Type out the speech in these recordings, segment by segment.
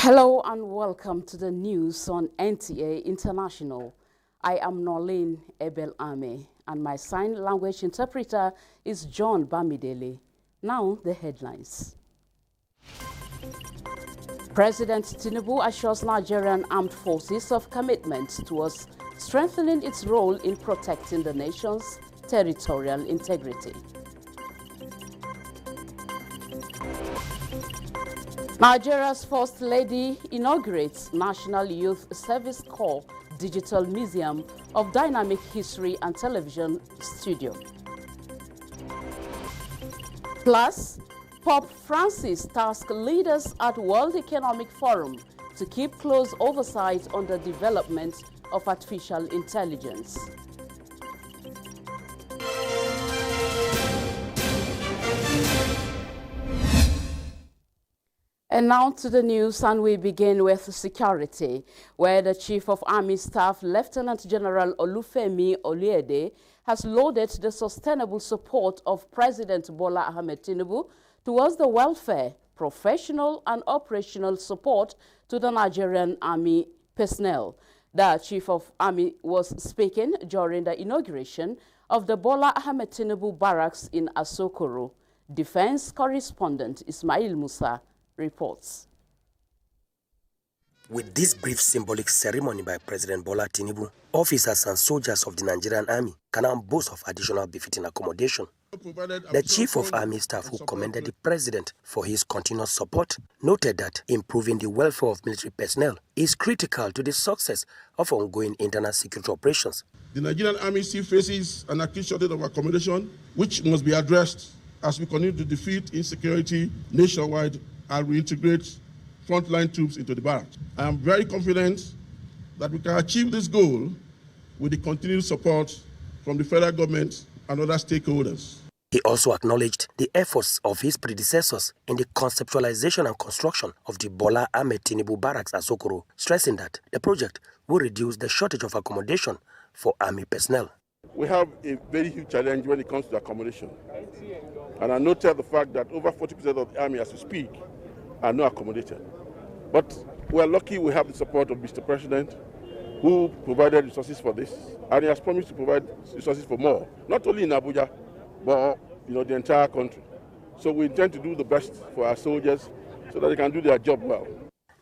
Hello and welcome to the news on NTA International. I am Nolene Ebel-Ame and my sign language interpreter is John Bamidele. Now the headlines. President Tinubu assures Nigerian armed forces of commitment towards strengthening its role in protecting the nation's territorial integrity. Nigeria's First Lady inaugurates National Youth Service Corps Digital Museum of Dynamic History and Television Studio. Plus, Pope Francis tasked leaders at World Economic Forum to keep close oversight on the development of artificial intelligence. And now to the news, and we begin with security, where the Chief of Army Staff, Lieutenant General Olufemi Oluede, has lauded the sustainable support of President Bola Ahmed Tinubu towards the welfare, professional and operational support to the Nigerian Army personnel. The Chief of Army was speaking during the inauguration of the Bola Ahmed Tinubu Barracks in Asokoro. Defense correspondent Ismail Musa reports. With this brief symbolic ceremony by President Bola Tinubu, officers and soldiers of the Nigerian Army can now boast of additional befitting accommodation. The Chief of Army Staff, who commended the President for his continuous support, noted that improving the welfare of military personnel is critical to the success of ongoing internal security operations. The Nigerian Army still faces an acute shortage of accommodation, which must be addressed as we continue to defeat insecurity nationwide and reintegrate frontline troops into the barracks. I am very confident that we can achieve this goal with the continued support from the federal government and other stakeholders. He also acknowledged the efforts of his predecessors in the conceptualization and construction of the Bola Ahmed Tinubu Barracks at Asokoro, stressing that the project will reduce the shortage of accommodation for Army personnel. We have a very huge challenge when it comes to accommodation. And I noted the fact that over 40% of the Army as we speak are not accommodated. But we are lucky we have the support of Mr. President, who provided resources for this, and he has promised to provide resources for more, not only in Abuja, but the entire country. So we intend to do the best for our soldiers so that they can do their job well.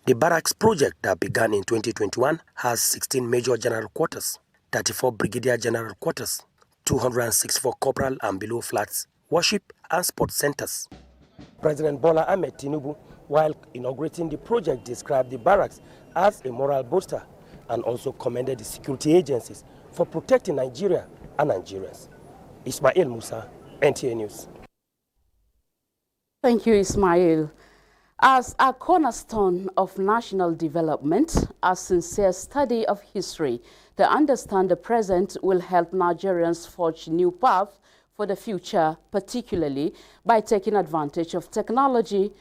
The barracks project that began in 2021 has 16 major general quarters, 34 brigadier general quarters, 264 corporal and below flats, worship and sports centers. President Bola Ahmed Tinubu, while inaugurating the project, described the barracks as a moral booster and also commended the security agencies for protecting Nigeria and Nigerians. Ismail Musa, NTA News. Thank you, Ismail. As a cornerstone of national development, a sincere study of history to understand the present will help Nigerians forge new paths for the future, particularly by taking advantage of technology.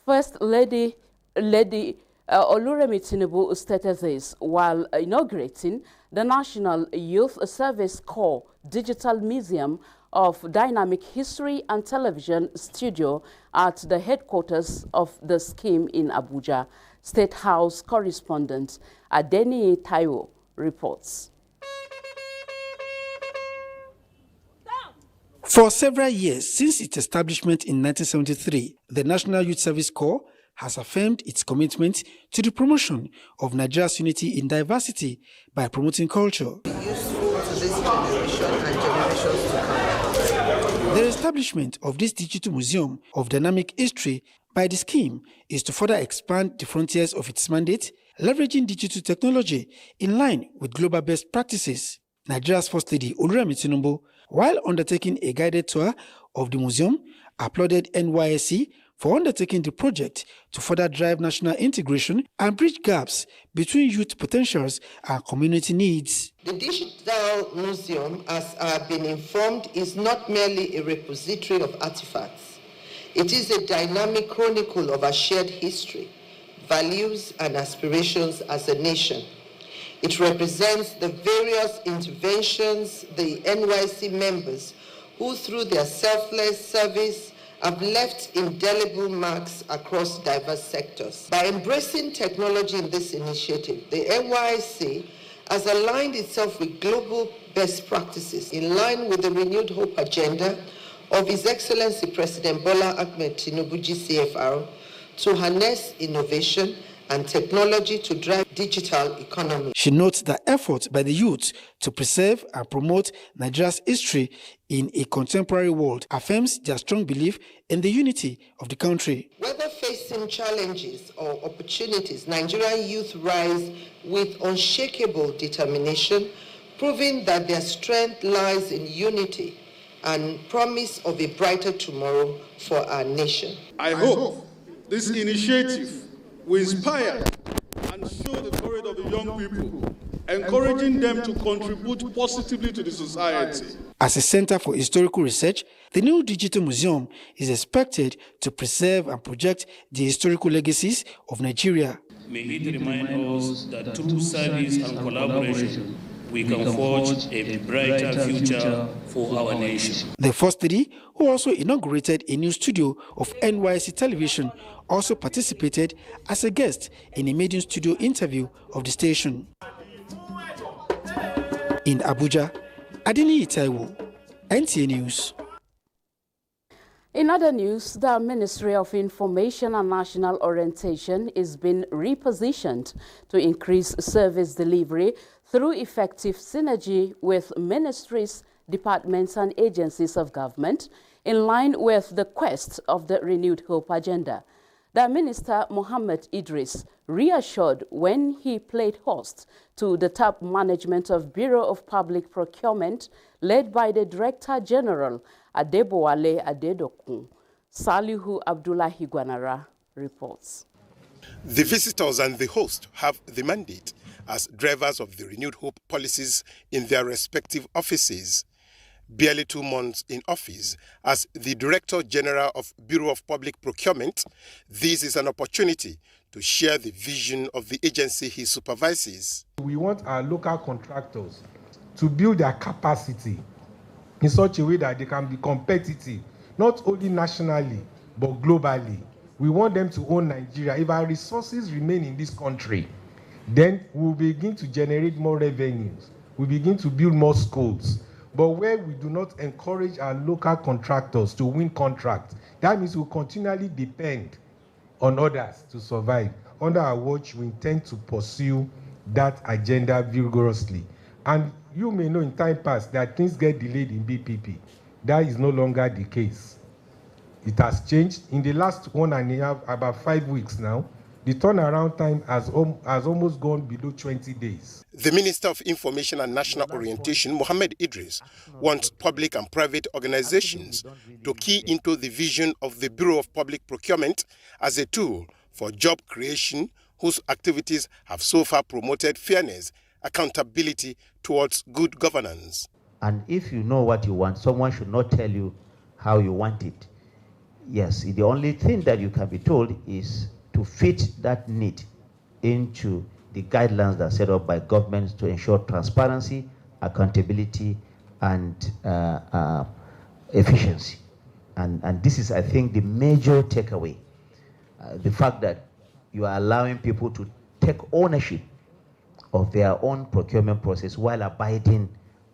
First Lady Oluremi Tinubu stated this while inaugurating the National Youth Service Corps Digital Museum of Dynamic History and Television Studio at the headquarters of the scheme in Abuja. State House correspondent NTAi reports. For several years since its establishment in 1973, the National Youth Service Corps has affirmed its commitment to the promotion of Nigeria's unity in diversity by promoting culture. Useful to this generation and generations to come. The establishment of this digital museum of dynamic history by the scheme is to further expand the frontiers of its mandate, leveraging digital technology in line with global best practices. Nigeria's First Lady Oluremi Tinubu, while undertaking a guided tour of the museum, applauded NYSC for undertaking the project to further drive national integration and bridge gaps between youth potentials and community needs. The digital museum, as I have been informed, is not merely a repository of artifacts. It is a dynamic chronicle of our shared history, values, and aspirations as a nation. It represents the various interventions the NYSC members who, through their selfless service have left indelible marks across diverse sectors. By embracing technology in this initiative, the NYSC has aligned itself with global best practices in line with the renewed hope agenda of His Excellency President Bola Ahmed Tinubu GCFR to harness innovation and technology to drive digital economy. She notes the effort by the youth to preserve and promote Nigeria's history in a contemporary world affirms their strong belief in the unity of the country. Whether facing challenges or opportunities, Nigerian youth rise with unshakable determination, proving that their strength lies in unity and promise of a brighter tomorrow for our nation. I hope this initiative will inspire and show the courage of the young people, encouraging them to contribute positively to the society. As a center for historical research, the new digital museum is expected to preserve and project the historical legacies of Nigeria. May it remind us that through service and collaboration, we can forge a brighter future for our nation. The first lady, who also inaugurated a new studio of NYSC television, also participated as a guest in a maiden studio interview of the station. In Abuja, NTAi, NTA News. In other news, the Ministry of Information and National Orientation is being repositioned to increase service delivery through effective synergy with ministries, departments and agencies of government, in line with the quest of the Renewed Hope agenda. The Minister, Mohammed Idris, reassured when he played host to the top management of Bureau of Public Procurement, led by the Director General, Adebowale Adedokun. Salihu Abdullahi Gwanara reports. The visitors and the host have the mandate as drivers of the Renewed Hope policies in their respective offices. Barely 2 months in office as the Director General of Bureau of Public Procurement, this is an opportunity to share the vision of the agency he supervises. We want our local contractors to build their capacity in such a way that they can be competitive, not only nationally, but globally. We want them to own Nigeria. If our resources remain in this country, then we'll begin to generate more revenues. We begin to build more schools. But where we do not encourage our local contractors to win contracts, that means we'll continually depend on others to survive. Under our watch, we intend to pursue that agenda vigorously. And you may know in time past that things get delayed in BPP. That is no longer the case. It has changed. In the last 1.5, about 5 weeks now, the turnaround time has almost gone below 20 days. The Minister of Information and National Orientation, Mohammed Idris, wants public and private organizations to key into the vision of the Bureau of Public Procurement as a tool for job creation, whose activities have so far promoted fairness, accountability towards good governance. And if you know what you want, someone should not tell you how you want it. Yes, the only thing that you can be told is to fit that need into the guidelines that are set up by governments to ensure transparency, accountability, and efficiency. And this is, I think, the major takeaway. The fact that you are allowing people to take ownership of their own procurement process while abiding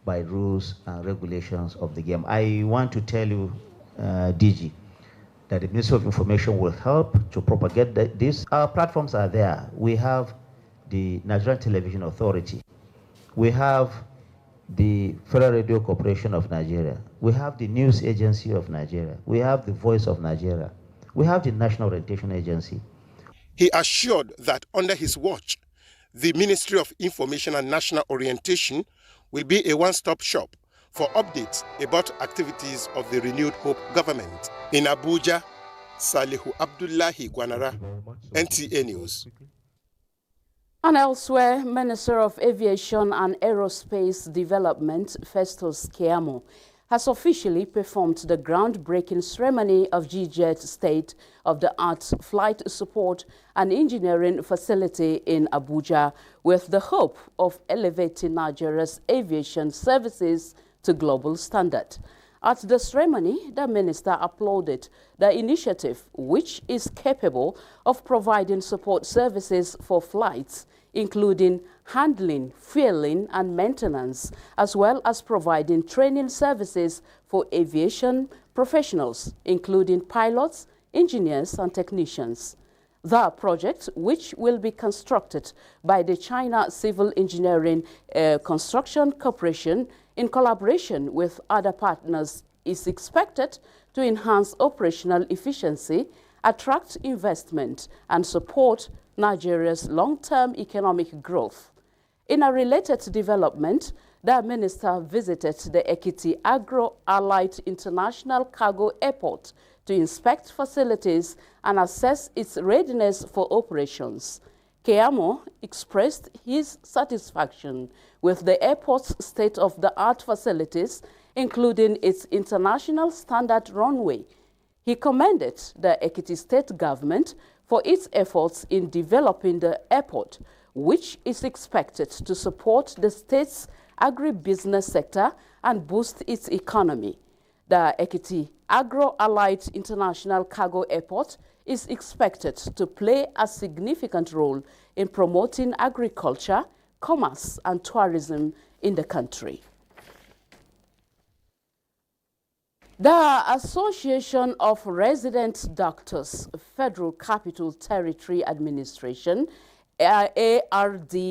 by rules and regulations of the game. I want to tell you, DG, that the Ministry of Information will help to propagate this. Our platforms are there. We have the Nigerian Television Authority. We have the Federal Radio Corporation of Nigeria. We have the News Agency of Nigeria. We have the Voice of Nigeria. We have the National Orientation Agency. He assured that under his watch, the Ministry of Information and National Orientation will be a one-stop shop for updates about activities of the Renewed Hope government. In Abuja, Salihu Abdullahi Gwanara, NTA News. And elsewhere, Minister of Aviation and Aerospace Development, Festus Keyamo, has officially performed the groundbreaking ceremony of GJet State-of-the-Art Flight Support and Engineering Facility in Abuja, with the hope of elevating Nigeria's aviation services to global standard. At the ceremony, the minister applauded the initiative, which is capable of providing support services for flights, including handling, fueling, and maintenance, as well as providing training services for aviation professionals, including pilots, engineers, and technicians. The project, which will be constructed by the China Civil Engineering Construction Corporation in collaboration with other partners, is expected to enhance operational efficiency, attract investment, and support Nigeria's long-term economic growth. In a related development, the minister visited the Ekiti Agro-Allied International Cargo Airport to inspect facilities and assess its readiness for operations. Keamo expressed his satisfaction with the airport's state-of-the-art facilities, including its international standard runway. He commended the Ekiti state government for its efforts in developing the airport, which is expected to support the state's agribusiness sector and boost its economy. The Ekiti Agro-Allied International Cargo Airport is expected to play a significant role in promoting agriculture, commerce, and tourism in the country. The Association of Resident Doctors, Federal Capital Territory Administration, ARDFCTA,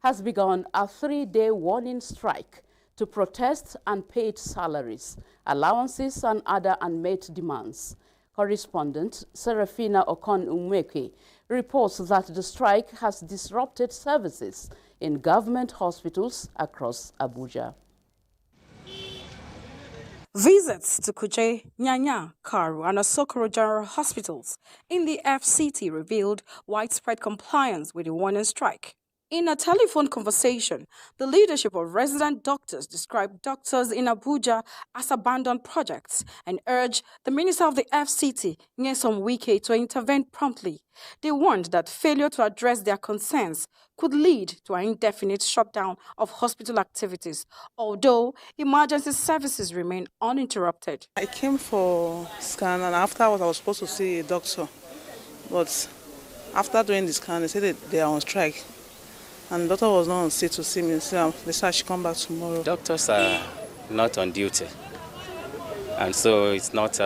has begun a 3-day warning strike to protest unpaid salaries, allowances, and other unmet demands. Correspondent Serafina Okon-Umweke reports that the strike has disrupted services in government hospitals across Abuja. Visits to Kuje, Nyanya, Karu, and Asokoro General Hospitals in the FCT revealed widespread compliance with the warning strike. In a telephone conversation, the leadership of resident doctors described doctors in Abuja as abandoned projects and urged the minister of the FCT, Nyesom Wike, to intervene promptly. They warned that failure to address their concerns could lead to an indefinite shutdown of hospital activities, although emergency services remain uninterrupted. I came for scan, and afterwards I was supposed to see a doctor, but after doing the scan, they said that they are on strike. And the doctor was not on set to see me, so they said I should come back tomorrow. Doctors are not on duty, and so it's not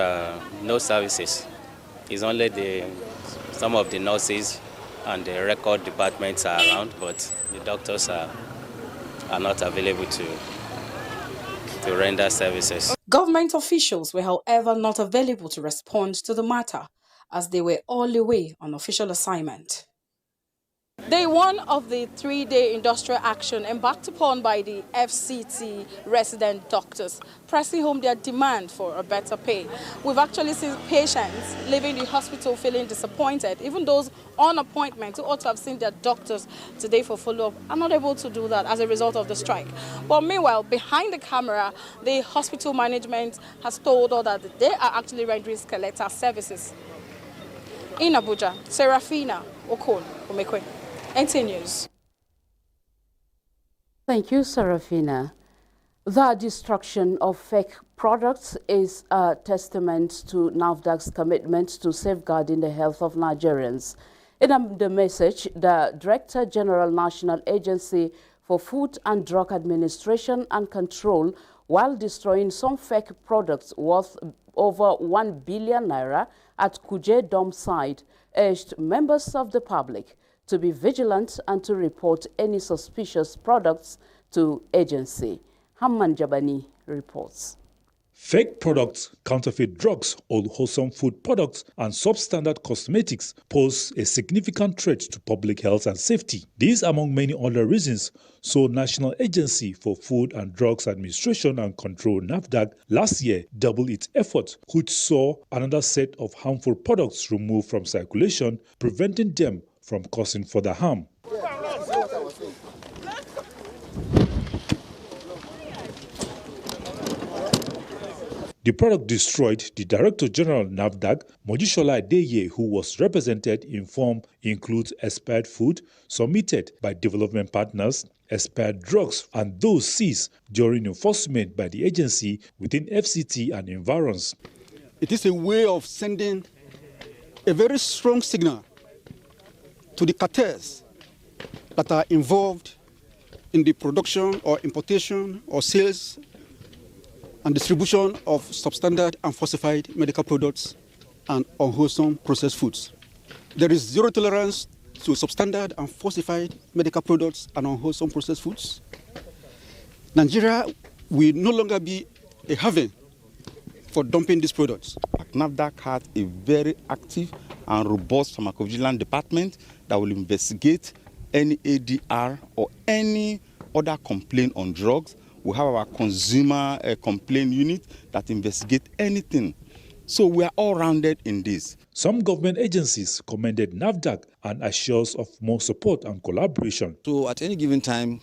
no services. It's only some of the nurses and the record departments are around, but the doctors are not available to render services. Government officials were, however, not available to respond to the matter, as they were all away on official assignment. Day one of the 3-day industrial action embarked upon by the FCT resident doctors, pressing home their demand for a better pay. We've actually seen patients leaving the hospital feeling disappointed. Even those on appointment who ought to have seen their doctors today for follow-up are not able to do that as a result of the strike. But meanwhile, behind the camera, the hospital management has told us that they are actually rendering skeletal services. In Abuja, Serafina Okon-Umweke, NTA News. Thank you, Serafina. The destruction of fake products is a testament to NAFDAC's commitment to safeguarding the health of Nigerians. In the message, the Director General National Agency for Food and Drug Administration and Control, while destroying some fake products worth over 1 billion naira at Kuje dump site, urged members of the public to be vigilant and to report any suspicious products to agency. Hamman Jabani reports. Fake products, counterfeit drugs, unwholesome food products, and substandard cosmetics pose a significant threat to public health and safety. These, among many other reasons, saw National Agency for Food and Drugs Administration and Control (NAFDAC) last year double its efforts, which saw another set of harmful products removed from circulation, preventing them from causing further harm. The product destroyed the Director General NAFDAC, Mojisola Adeye, who was represented in form includes expired food submitted by development partners, expired drugs, and those seized during enforcement by the agency within FCT and environs. It is a way of sending a very strong signal to the cartels that are involved in the production or importation or sales and distribution of substandard and falsified medical products and unwholesome processed foods. There is zero tolerance to substandard and falsified medical products and unwholesome processed foods. Nigeria will no longer be a haven for dumping these products. NAFDAC has a very active and robust pharmacovigilance department that will investigate any ADR or any other complaint on drugs. We have our consumer complaint unit that investigate anything. So we are all rounded in this. Some government agencies commended NAFDAC and assures of more support and collaboration. So at any given time,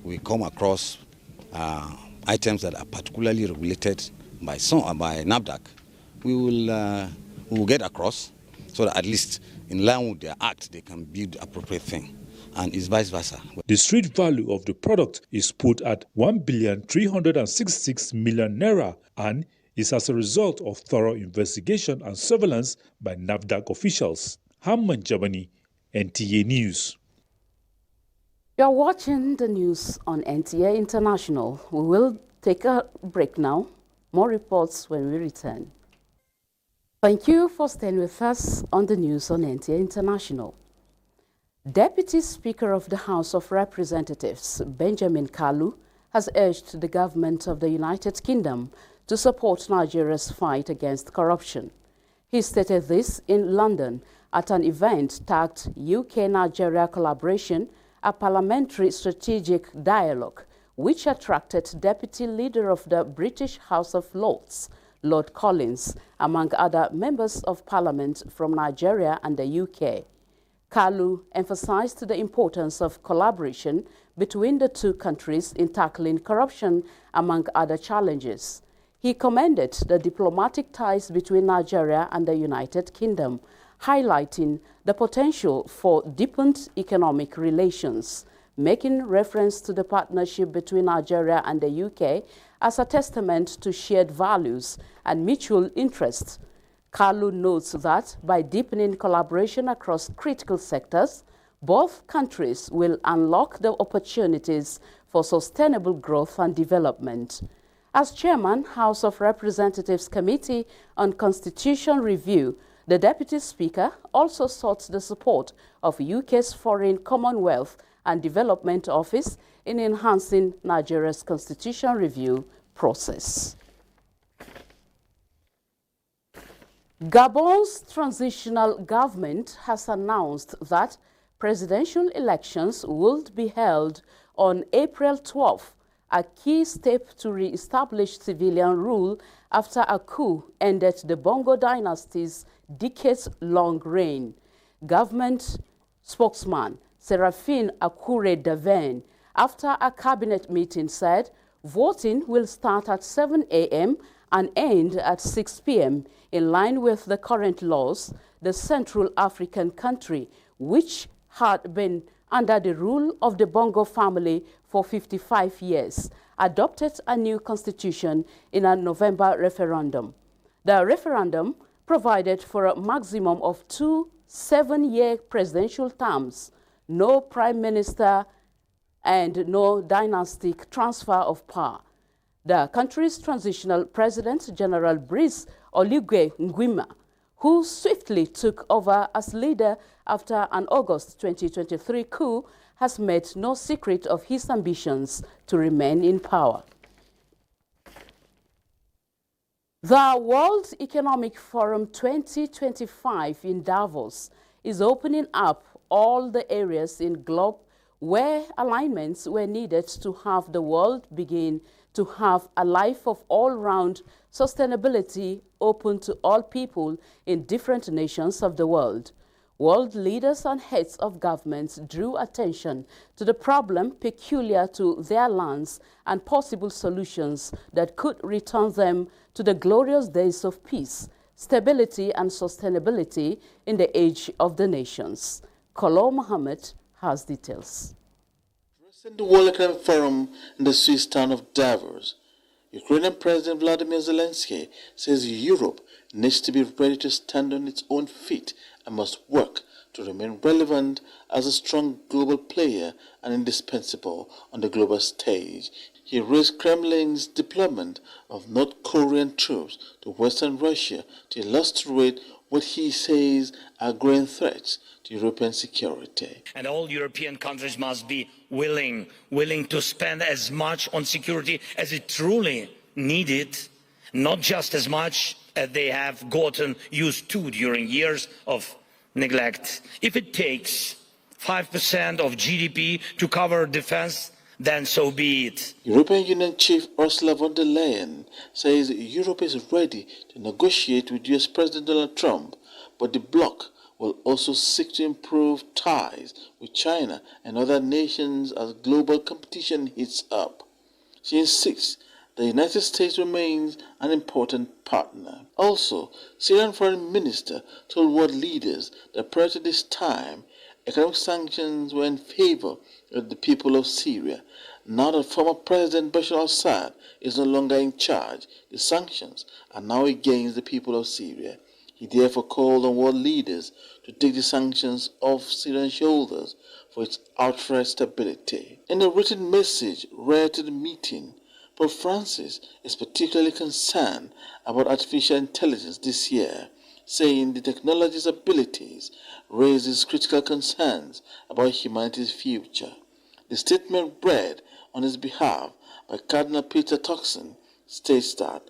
we come across items that are particularly regulated by NAFDAC. We will get across so that at least in line with their act, they can build the appropriate thing. And it's vice versa. The street value of the product is put at 1,366,000,000 naira and is as a result of thorough investigation and surveillance by NAFDAC officials. Hamman Jabani, NTA News. You're watching the news on NTA International. We will take a break now. More reports when we return. Thank you for staying with us on the news on NTA International. Deputy Speaker of the House of Representatives, Benjamin Kalu, has urged the government of the United Kingdom to support Nigeria's fight against corruption. He stated this in London at an event tagged UK-Nigeria Collaboration, a parliamentary strategic dialogue, which attracted Deputy Leader of the British House of Lords, Lord Collins, among other members of Parliament from Nigeria and the UK. Kalu emphasized the importance of collaboration between the two countries in tackling corruption, among other challenges. He commended the diplomatic ties between Nigeria and the United Kingdom, highlighting the potential for deepened economic relations, making reference to the partnership between Nigeria and the UK as a testament to shared values and mutual interests. Kalu notes that by deepening collaboration across critical sectors, both countries will unlock the opportunities for sustainable growth and development. As Chairman, House of Representatives Committee on Constitution Review, the Deputy Speaker also sought the support of UK's Foreign Commonwealth and Development Office in enhancing Nigeria's constitution review process. Gabon's transitional government has announced that presidential elections will be held on April 12, a key step to re-establish civilian rule after a coup ended the Bongo dynasty's decades-long reign. Government spokesman Seraphine Akure-Daven, after a cabinet meeting, said voting will start at 7 a.m. and end at 6 p.m. in line with the current laws. The Central African country, which had been under the rule of the Bongo family for 55 years, adopted a new constitution in a November referendum. The referendum provided for a maximum of 2 7-year presidential terms, no prime minister, and no dynastic transfer of power. The country's transitional president, General Brice Oligui Nguema, who swiftly took over as leader after an August 2023 coup, has made no secret of his ambitions to remain in power. The World Economic Forum 2025 in Davos is opening up all the areas in globe where alignments were needed to have the world begin to have a life of all-round sustainability open to all people in different nations of the world. World leaders and heads of governments drew attention to the problem peculiar to their lands and possible solutions that could return them to the glorious days of peace, stability and sustainability in the age of the nations. Kolo Mohammed has details. Addressing the World Economic Forum in the Swiss town of Davos, Ukrainian President Vladimir Zelensky says Europe needs to be ready to stand on its own feet and must work to remain relevant as a strong global player and indispensable on the global stage. He raised Kremlin's deployment of North Korean troops to Western Russia to illustrate what he says are growing threats to European security. And all European countries must be willing to spend as much on security as it truly needed, not just as much as they have gotten used to during years of neglect. If it takes 5% of GDP to cover defense, then so be it. European Union Chief Ursula von der Leyen says Europe is ready to negotiate with US President Donald Trump, but the bloc will also seek to improve ties with China and other nations as global competition heats up. She insists the United States remains an important partner. Also, Syrian Foreign Minister told world leaders that prior to this time, economic sanctions were in favor of the people of Syria. Now that former President Bashar al-Assad is no longer in charge, the sanctions are now against the people of Syria. He therefore called on world leaders to take the sanctions off Syria's shoulders for its outright stability. In a written message read to the meeting, Pope Francis is particularly concerned about artificial intelligence this year, saying the technology's abilities raises critical concerns about humanity's future. The statement read on his behalf by Cardinal Peter Turkson states that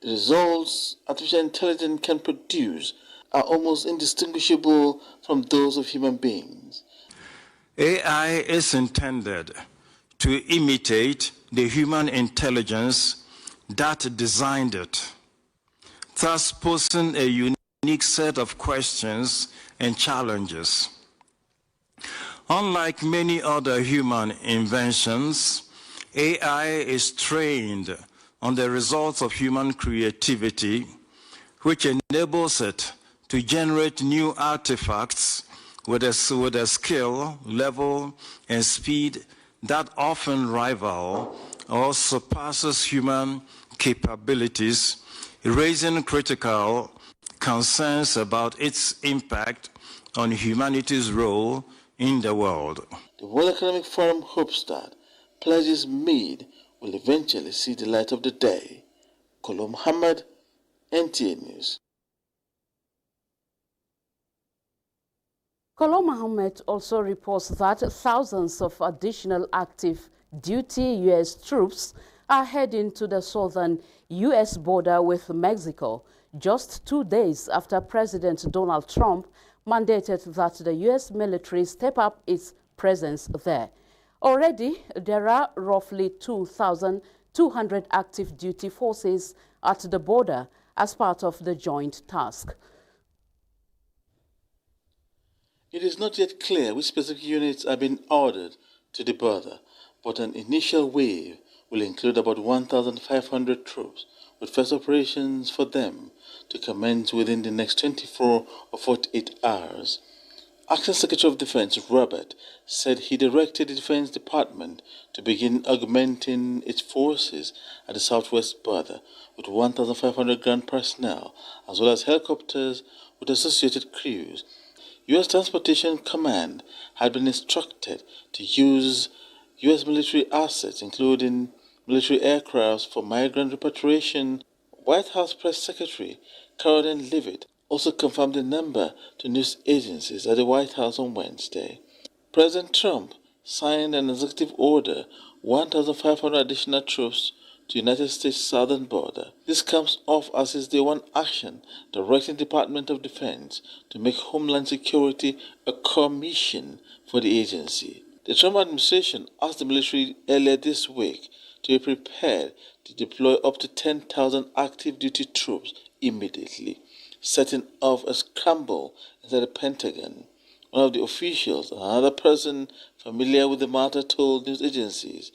the results artificial intelligence can produce are almost indistinguishable from those of human beings. AI is intended to imitate the human intelligence that designed it, thus posing a unique set of questions and challenges. Unlike many other human inventions, AI is trained on the results of human creativity, which enables it to generate new artifacts with a skill, level, and speed that often rival or surpasses human capabilities, raising critical concerns about its impact on humanity's role in the world. The World Economic Forum hopes that pledges made will eventually see the light of the day. Kolo Mohammed, NTA News. Kolo Mohammed also reports that thousands of additional active duty U.S. troops are heading to the southern U.S. border with Mexico, just 2 days after President Donald Trump mandated that the U.S. military step up its presence there. Already, there are roughly 2,200 active duty forces at the border as part of the joint task. It is not yet clear which specific units are being ordered to the border, but an initial wave will include about 1,500 troops, with first operations for them to commence within the next 24 or 48 hours. Acting Secretary of Defense Robert said he directed the Defense Department to begin augmenting its forces at the southwest border with 1,500 ground personnel, as well as helicopters with associated crews. U.S. Transportation Command had been instructed to use U.S. military assets, including military aircraft, for migrant repatriation. White House Press Secretary Caroline Leavitt also confirmed the number to news agencies at the White House on Wednesday. President Trump signed an executive order 1,500 additional troops to the United States southern border. This comes off as his day one action directing the Department of Defense to make Homeland Security a core mission for the agency. The Trump administration asked the military earlier this week to be prepared to deploy up to 10,000 active duty troops immediately, setting off a scramble inside the Pentagon. One of the officials, another person familiar with the matter, told news agencies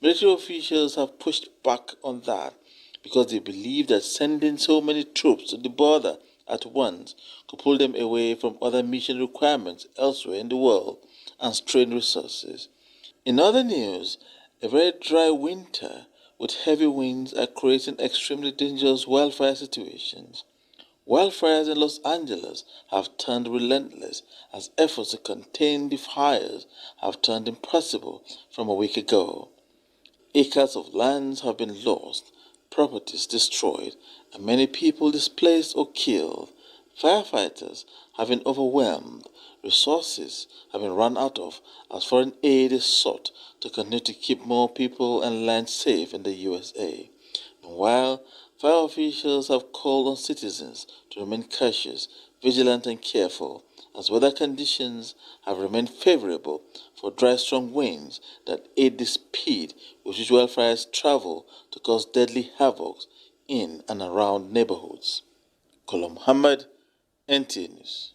military officials have pushed back on that because they believe that sending so many troops to the border at once could pull them away from other mission requirements elsewhere in the world and strain resources. In other news, a very dry winter with heavy winds are creating extremely dangerous wildfire situations. Wildfires in Los Angeles have turned relentless as efforts to contain the fires have turned impossible from a week ago. Acres of lands have been lost, properties destroyed, and many people displaced or killed. Firefighters have been overwhelmed, resources have been run out of as foreign aid is sought to continue to keep more people and land safe in the USA. Meanwhile, fire officials have called on citizens to remain cautious, vigilant and careful, as weather conditions have remained favorable for dry, strong winds that aid the speed with which wildfires travel to cause deadly havoc in and around neighborhoods. Kola Muhammad, NTA News.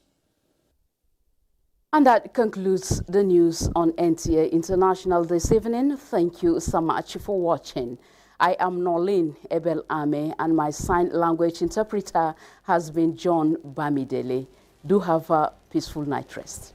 And that concludes the news on NTA International this evening. Thank you so much for watching. I am Nolin Ebel Ame, and my sign language interpreter has been John Bamidele. Do have a peaceful night rest.